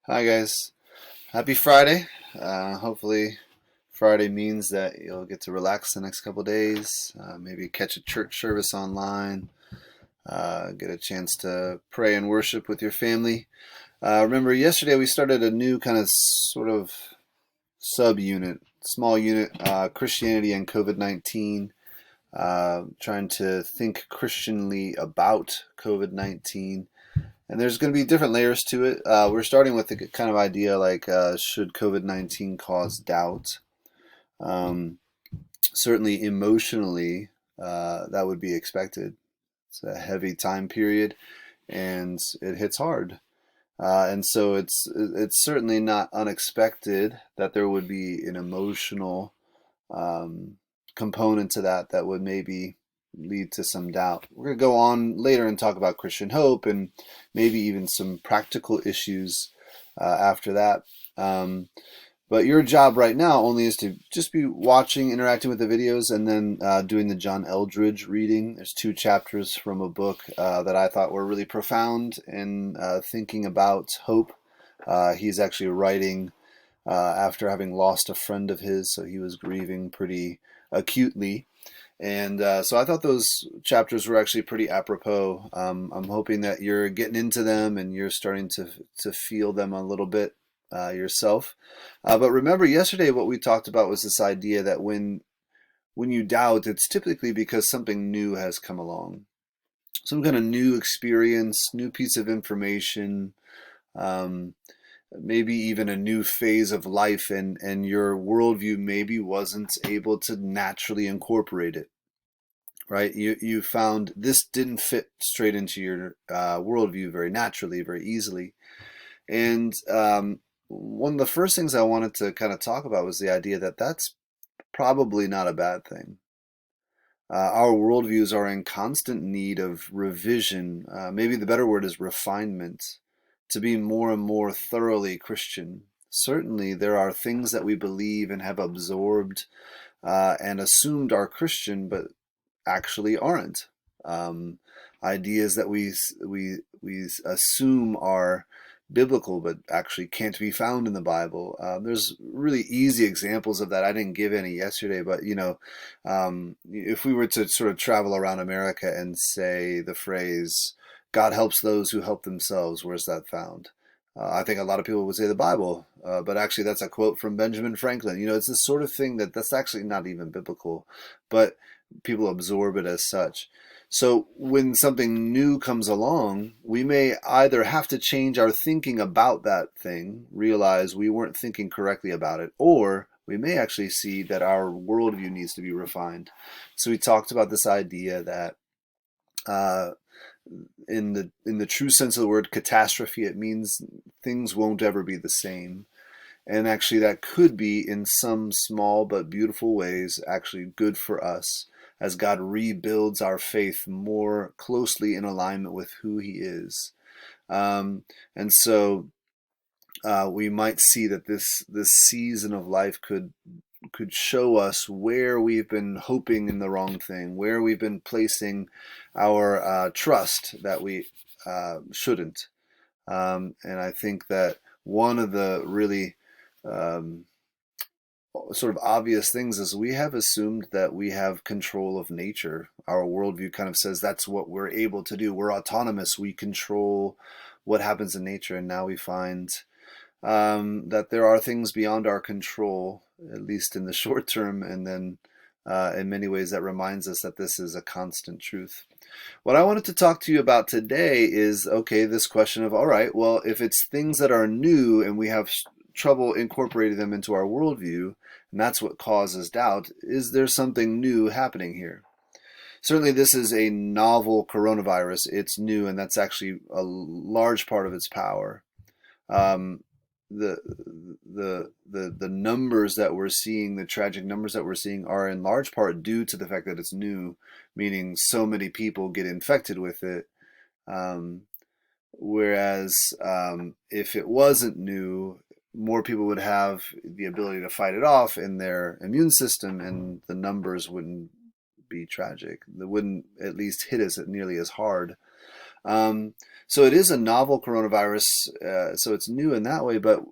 Hi guys. Happy Friday. Hopefully Friday means that you'll get to relax the next couple days. Maybe catch a church service online. Get a chance to pray and worship with your family. Remember yesterday we started a new kind of sort of sub-unit, small unit, Christianity and COVID-19. Trying to think Christianly about COVID-19. And there's going to be different layers to it. We're starting with the kind of idea like, should COVID-19 cause doubt? Um, Certainly emotionally, that would be expected. It's a heavy time period and it hits hard. And so it's certainly not unexpected that there would be an emotional um, component to that would maybe lead to some doubt. We're going to go on later and talk about Christian hope and maybe even some practical issues after that. But your job right now only is to just be watching, interacting with the videos, and then doing the John Eldredge reading. There's two chapters from a book that I thought were really profound in thinking about hope. He's actually writing after having lost a friend of his, so he was grieving pretty acutely. And so I thought those chapters were actually pretty apropos. I'm hoping that you're getting into them and you're starting to feel them a little bit yourself. But remember, yesterday what we talked about was this idea that when you doubt, it's typically because something new has come along, some kind of new experience, new piece of information. Um, Maybe even a new phase of life, and your worldview maybe wasn't able to naturally incorporate it, right? You found this didn't fit straight into your worldview very naturally, very easily. And one of the first things I wanted to kind of talk about was the idea that that's probably not a bad thing. Our worldviews are in constant need of revision. Maybe the better word is refinement, to be more and more thoroughly Christian. Certainly, there are things that we believe and have absorbed and assumed are Christian, but actually aren't. Um, Ideas that we assume are biblical, but actually can't be found in the Bible. There's really easy examples of that. I didn't give any yesterday, but if we were to sort of travel around America and say the phrase "God helps those who help themselves," where's that found? I think a lot of people would say the Bible, but actually that's a quote from Benjamin Franklin. It's this sort of thing that's actually not even biblical, but people absorb it as such. So when something new comes along, we may either have to change our thinking about that thing, realize we weren't thinking correctly about it, or we may actually see that our worldview needs to be refined. So we talked about this idea that uh, in the true sense of the word catastrophe, it means things won't ever be the same. And actually, that could be, in some small but beautiful ways, actually good for us as God rebuilds our faith more closely in alignment with who He is. And so we might see that this season of life could show us where we've been hoping in the wrong thing, where we've been placing our trust that we shouldn't. And I think that one of the really um, sort of obvious things is we have assumed that we have control of nature. Our worldview kind of says that's what we're able to do. We're autonomous. We control what happens in nature. And now we find that there are things beyond our control, at least in the short term. And then in many ways, that reminds us that this is a constant truth. What I wanted to talk to you about today is, okay, this question of, all right, well, if it's things that are new and we have trouble incorporating them into our worldview, and that's what causes doubt, is there something new happening here? Certainly, this is a novel coronavirus. It's new, and that's actually a large part of its power. Um, the the numbers that we're seeing, the tragic numbers that we're seeing, are in large part due to the fact that it's new, meaning so many people get infected with it. Um, Whereas if it wasn't new, more people would have the ability to fight it off in their immune system, and the numbers wouldn't be tragic. They wouldn't at least hit us nearly as hard. Um, so it is a novel coronavirus, so it's new in that way. But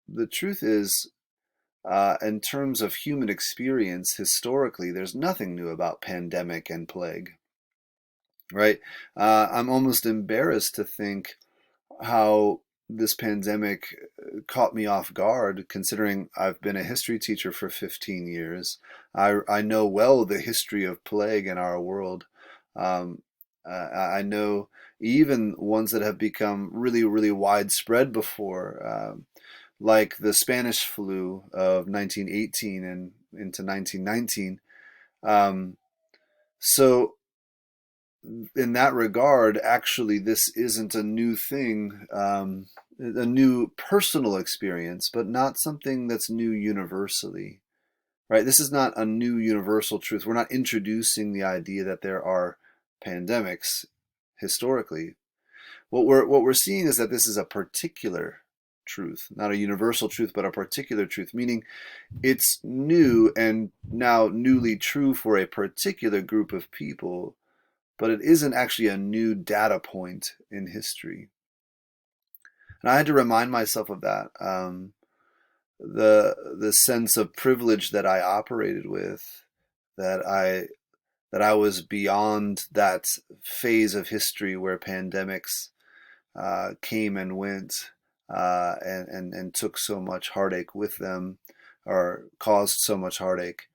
the truth is, in terms of human experience, historically, there's nothing new about pandemic and plague, right? I'm almost embarrassed to think how this pandemic caught me off guard, considering I've been a history teacher for 15 years. I know well the history of plague in our world. Um, I know even ones that have become really, really widespread before, like the Spanish flu of 1918 and into 1919. Um, so in that regard, actually, this isn't a new thing, a new personal experience, but not something that's new universally, right? This is not a new universal truth. We're not introducing the idea that there are pandemics historically. What we're seeing is that this is a particular truth, not a universal truth, but a particular truth, meaning it's new and now newly true for a particular group of people, but it isn't actually a new data point in history. And I had to remind myself of that. The sense of privilege that I operated with, that I was beyond that phase of history where pandemics came and went, and took so much heartache with them, or caused so much heartache.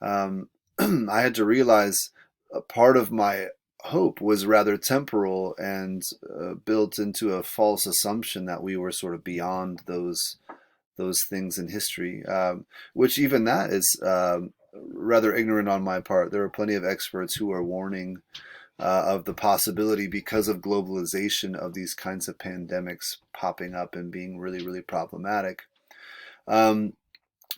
um, I had to realize a part of my hope was rather temporal and built into a false assumption that we were sort of beyond those things in history, which even that is rather ignorant on my part. There are plenty of experts who are warning of the possibility, because of globalization, of these kinds of pandemics popping up and being really, really problematic. Um,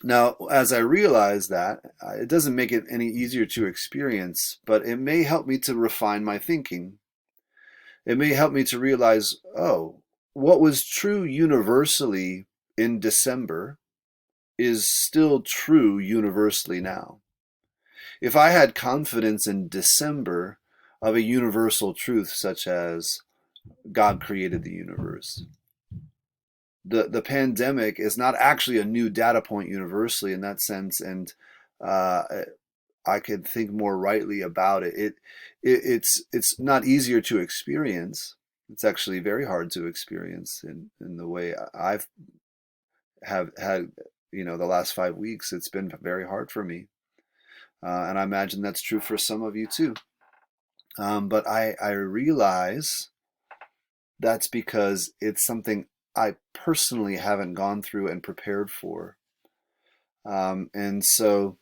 Now, as I realize that, it doesn't make it any easier to experience, but it may help me to refine my thinking. It may help me to realize, oh, what was true universally in December is still true universally now. If I had confidence in December of a universal truth such as God created the universe, the pandemic is not actually a new data point universally in that sense, and uh, I could think more rightly about it. It's not easier to experience. It's actually very hard to experience in the way I've have had. The last 5 weeks, it's been very hard for me, and I imagine that's true for some of you too. But I realize that's because it's something I personally haven't gone through and prepared for. And so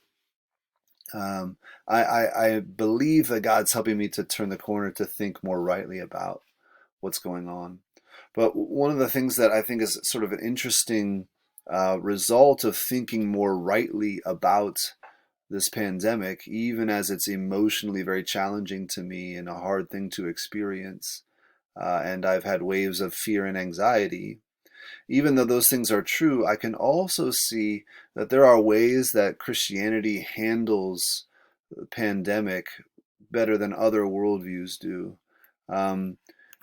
um, I believe that God's helping me to turn the corner, to think more rightly about what's going on. But one of the things that I think is sort of an interesting result of thinking more rightly about this pandemic, even as it's emotionally very challenging to me and a hard thing to experience, and I've had waves of fear and anxiety. Even though those things are true, I can also see that there are ways that Christianity handles the pandemic better than other worldviews do. Um,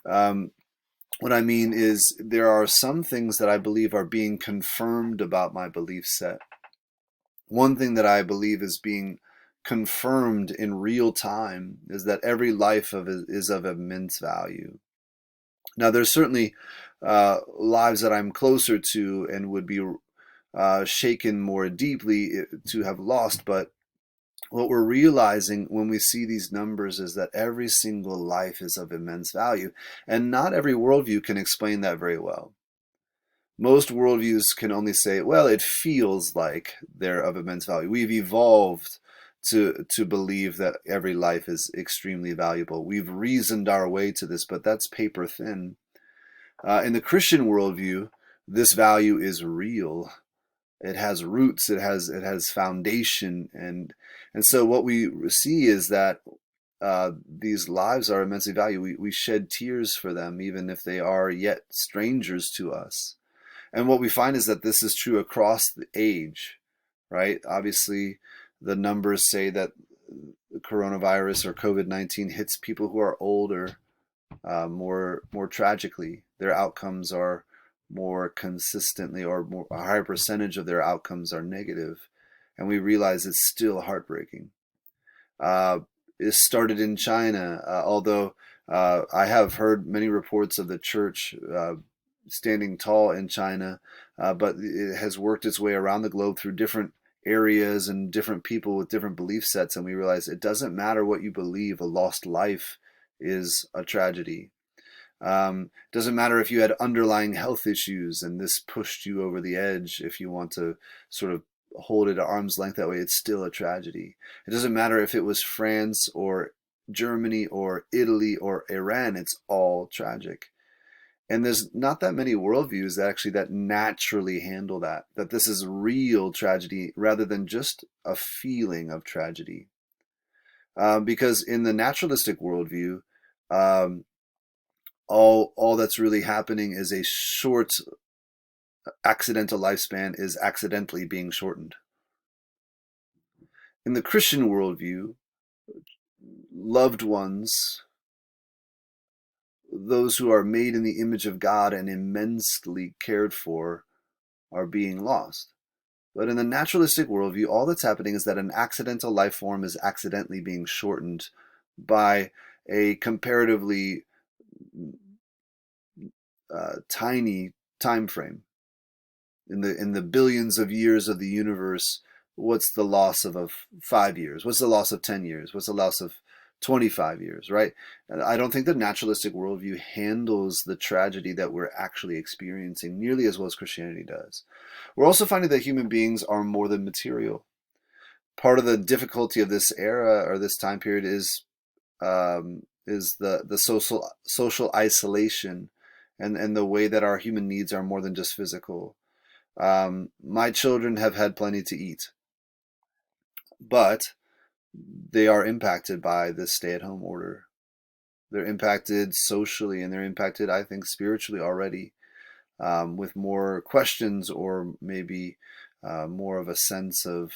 um, what I mean is, there are some things that I believe are being confirmed about my belief set. One thing that I believe is being confirmed in real time is that every life is of immense value. Now, there's certainly lives that I'm closer to and would be shaken more deeply to have lost, but what we're realizing when we see these numbers is that every single life is of immense value, and not every worldview can explain that very well. Most worldviews can only say, well, it feels like they're of immense value. We've evolved to believe that every life is extremely valuable. We've reasoned our way to this, but that's paper thin. In the Christian worldview, this value is real. It has roots. It has foundation, and so what we see is that these lives are immensely valuable. We shed tears for them, even if they are yet strangers to us. And what we find is that this is true across the age, right? Obviously, the numbers say that coronavirus or COVID-19 hits people who are older more tragically. Their outcomes are more consistently, or more, a higher percentage of their outcomes are negative, and we realize it's still heartbreaking. Uh, it started in China, although I have heard many reports of the church standing tall in China, but it has worked its way around the globe through different areas and different people with different belief sets, and we realize it doesn't matter what you believe, a lost life is a tragedy. Doesn't matter if you had underlying health issues and this pushed you over the edge, if you want to sort of hold it at arm's length that way, it's still a tragedy. It doesn't matter if it was France or Germany or Italy or Iran, it's all tragic. And there's not that many worldviews that actually that naturally handle that this is real tragedy rather than just a feeling of tragedy. Because in the naturalistic worldview, um, all that's really happening is a short accidental lifespan is accidentally being shortened. In the Christian worldview, loved ones, those who are made in the image of God and immensely cared for, are being lost. But in the naturalistic worldview, all that's happening is that an accidental life form is accidentally being shortened by a comparatively tiny time frame. In the billions of years of the universe, what's the loss of 5 years? What's the loss of 10 years? What's the loss of 25 years? Right? And I don't think the naturalistic worldview handles the tragedy that we're actually experiencing nearly as well as Christianity does. We're also finding that human beings are more than material. Part of the difficulty of this era or this time period is the social isolation and the way that our human needs are more than just physical. My children have had plenty to eat, but they are impacted by this stay-at-home order. They're impacted socially and they're impacted, I think, spiritually already, with more questions or maybe more of a sense of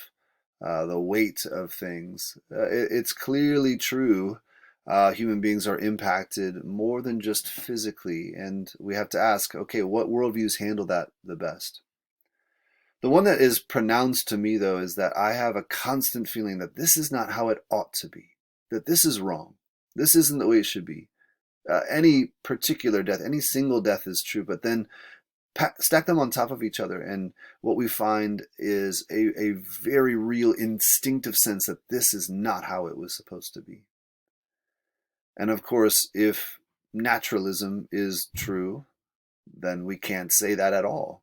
the weight of things. It's clearly true. Human beings are impacted more than just physically, and we have to ask, okay, what worldviews handle that the best? The one that is pronounced to me, though, is that I have a constant feeling that this is not how it ought to be, that this is wrong. This isn't the way it should be. Any particular death, any single death is true, but then stack them on top of each other, and what we find is a very real instinctive sense that this is not how it was supposed to be. And of course, if naturalism is true, then we can't say that at all.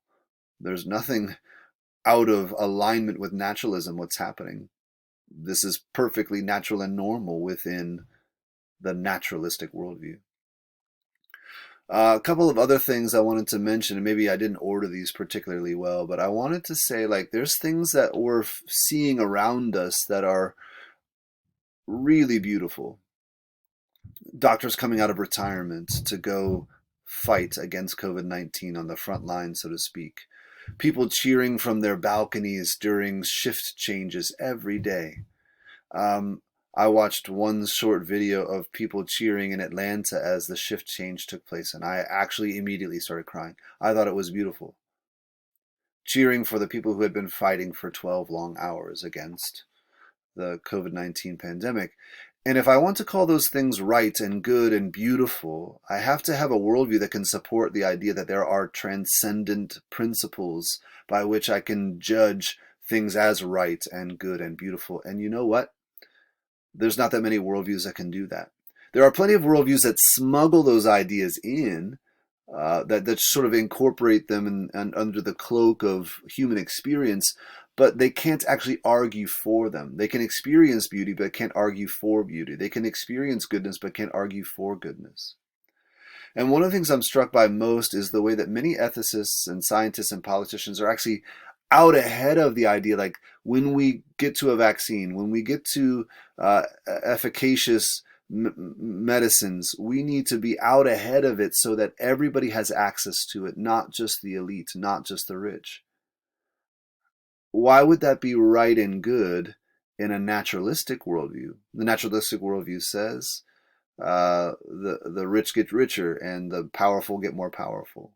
There's nothing out of alignment with naturalism what's happening. This is perfectly natural and normal within the naturalistic worldview. A couple of other things I wanted to mention, and maybe I didn't order these particularly well, but I wanted to say, like, there's things that we're seeing around us that are really beautiful. Doctors coming out of retirement to go fight against COVID-19 on the front line, so to speak. People cheering from their balconies during shift changes every day. Um, I watched one short video of people cheering in Atlanta as the shift change took place, and I actually immediately started crying. I thought it was beautiful. Cheering for the people who had been fighting for 12 long hours against the COVID-19 pandemic. And if I want to call those things right and good and beautiful, I have to have a worldview that can support the idea that there are transcendent principles by which I can judge things as right and good and beautiful. And you know what? There's not that many worldviews that can do that. There are plenty of worldviews that smuggle those ideas in, that sort of incorporate them and under the cloak of human experience, but they can't actually argue for them. They can experience beauty, but can't argue for beauty. They can experience goodness, but can't argue for goodness. And one of the things I'm struck by most is the way that many ethicists and scientists and politicians are actually out ahead of the idea. Like, when we get to a vaccine, when we get to efficacious medicines, we need to be out ahead of it so that everybody has access to it, not just the elite, not just the rich. Why would that be right and good in a naturalistic worldview? The naturalistic worldview says the rich get richer and the powerful get more powerful.